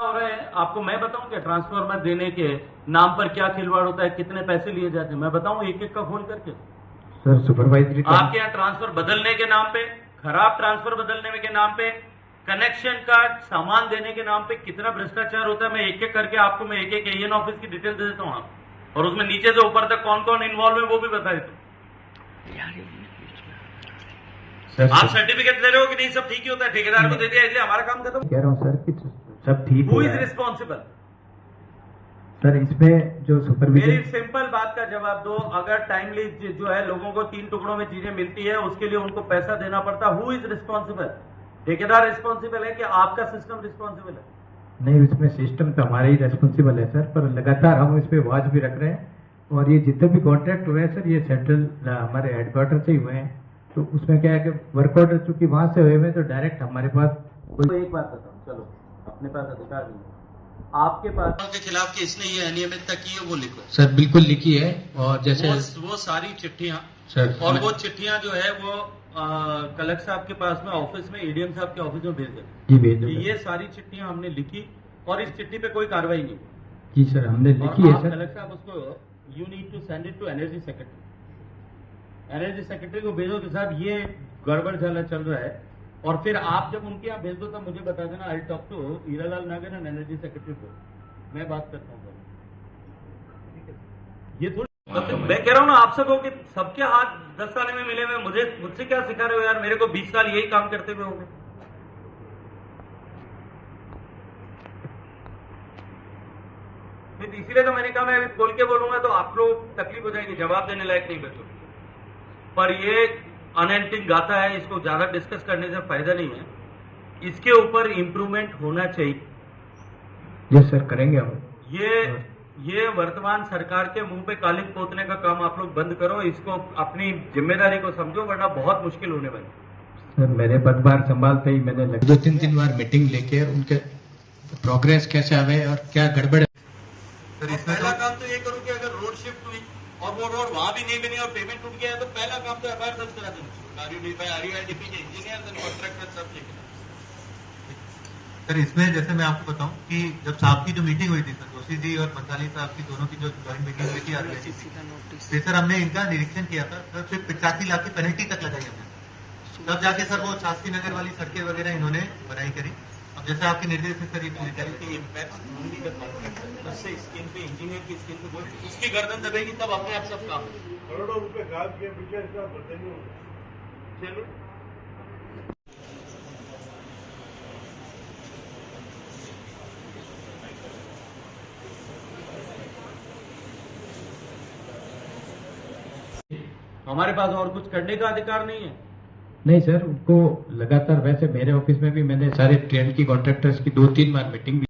हो रहे हैं आपको मैं बताऊं क्या? ट्रांसफार्मर देने के नाम पर क्या खिलवाड़ होता है, कितने पैसे लिए जाते हैं, मैं बताऊं एक एक का खोल करके? सर सुपरवाइजरी आपके यहाँ ट्रांसफर बदलने के नाम पे, खराब ट्रांसफर बदलने के नाम पे, कनेक्शन का सामान देने के नाम पे कितना भ्रष्टाचार होता है, मैं एक एक करके आपको मैं एक एक एएन ऑफिस की डिटेल दे देता हूं आप, और उसमें नीचे से ऊपर तक कौन कौन इन्वॉल्व है वो भी बता देता हूं। आप सर्टिफिकेट दे रहे हो कि नहीं सब ठीक ही होता है, ठेकेदार को दे दिया इसलिए हमारा काम खत्म। कह रहा हूँ सर कि सब ठीक हु हो इज रहा है। रिस्पॉन्सिबल? सर इसमें जो मेरी सुपरविजन सिंपल बात का जवाब दो। अगर टाइमली जो है लोगों को 3 टुकड़ों में चीजें मिलती है, उसके लिए उनको पैसा देना पड़ता, हु इज रिस्पॉन्सिबल? ठेकेदार रिस्पॉन्सिबल है कि आपका सिस्टम रिस्पॉन्सिबल है? नहीं, उसमें सिस्टम तो हमारा ही रेस्पॉन्सिबल है सर, पर लगातार हम इस पे वॉच भी रख रहे हैं। और ये जितने भी कॉन्ट्रैक्ट हुए हैं सर, ये सेंट्रल हमारे हेडक्वार्टर से ही हुए हैं। तो उसमें क्या है कि वर्क ऑर्डर चूंकि वहां से हुए हैं तो डायरेक्ट हमारे पास तो एक बात बताओ, चलो अपने पास अधिकार नहीं है, आपके पास के खिलाफ कि इसने ये अनियमितता की है वो लिखो। सर बिल्कुल लिखी है। और जैसे वो सारी चिट्ठियां सर और वो चिट्ठियां जो है वो कलेक्टर साहब के पास में ऑफिस में, एडीएम साहब के ऑफिस में भेज देते। जी भेज दो। ये सारी चिट्ठियां हमने लिखी और इस चिट्ठी पे कोई कार्रवाई नहीं। जी सर हमने लिखी है सर। कलेक्टर साहब उसको you need to send it to energy secretary. Energy secretary को भेजो कि साहब ये गड़बड़ झाला चल रहा है, और फिर आप जब उनके यहाँ भेज दो तब मुझे बता देना। आई टॉक टू हीरालाल नागर एंड एनर्जी सेक्रेटरी को, मैं बात करता हूँ। ये थोड़ी मैं कह रहा हूँ ना आप सबको कि सबके हाथ 10 साल में मिले हुए, मुझसे क्या सिखा रहे हो यार? मेरे को 20 साल यही काम करते हुए हो गए। इसीलिए तो मैंने कहा मैं अभी खोल के बोलूंगा तो आप लोग तकलीफ हो जाएगी, जवाब देने लायक नहीं बचो। पर ये अनएंडिंग गाथा है, इसको ज्यादा डिस्कस करने से फायदा नहीं है। इसके ऊपर इंप्रूवमेंट होना चाहिए। यस सर करेंगे हम। ये वर्तमान सरकार के मुंह पे कालिक पोतने का काम आप लोग बंद करो, इसको अपनी जिम्मेदारी को समझो, वरना बहुत मुश्किल होने वाली। सर मैंने पदभार संभालते ही मैंने 2-3 बार मीटिंग लेके उनके प्रोग्रेस कैसे आवे और क्या गड़बड़ है। सर इसमें पहला काम तो ये करूं कि अगर रोड शिफ्ट हुई और वो रोड वहां भी नहीं बनी और पेमेंट टूट गया है तो पहला काम तो एफआईआर दर्ज करा देना। आरयूआईडीपी के इंजीनियर कॉन्ट्रैक्टर सब लिखना। सर इसमें जैसे मैं आपको बताऊं कि जब साहब की जो मीटिंग हुई थी सर, जोशी जी और पंचाली साहब की दोनों की जो जॉइंट मीटिंग हुई थी आरयूआईडीपी, सर हमने इनका निरीक्षण किया था सर, सिर्फ 85 लाख की पेनल्टी तक लगाई हमने। तब जाके सर वो शास्त्री नगर वाली सड़कें वगैरह इन्होंने बनाई करी। अब जैसे आपके निर्देश से सर ये पूरी स्किन पे इंजीनियर की स्किन पे उसकी गर्दन दबेगी तब अपने आप सब काम। करोड़ों रुपए काम किए पीछे इसका बदल चलो। हमारे पास और कुछ करने का अधिकार नहीं है। नहीं सर, उनको लगातार वैसे मेरे ऑफिस में भी मैंने सारे ट्रेन की कॉन्ट्रैक्टर्स की 2-3 बार मीटिंग भी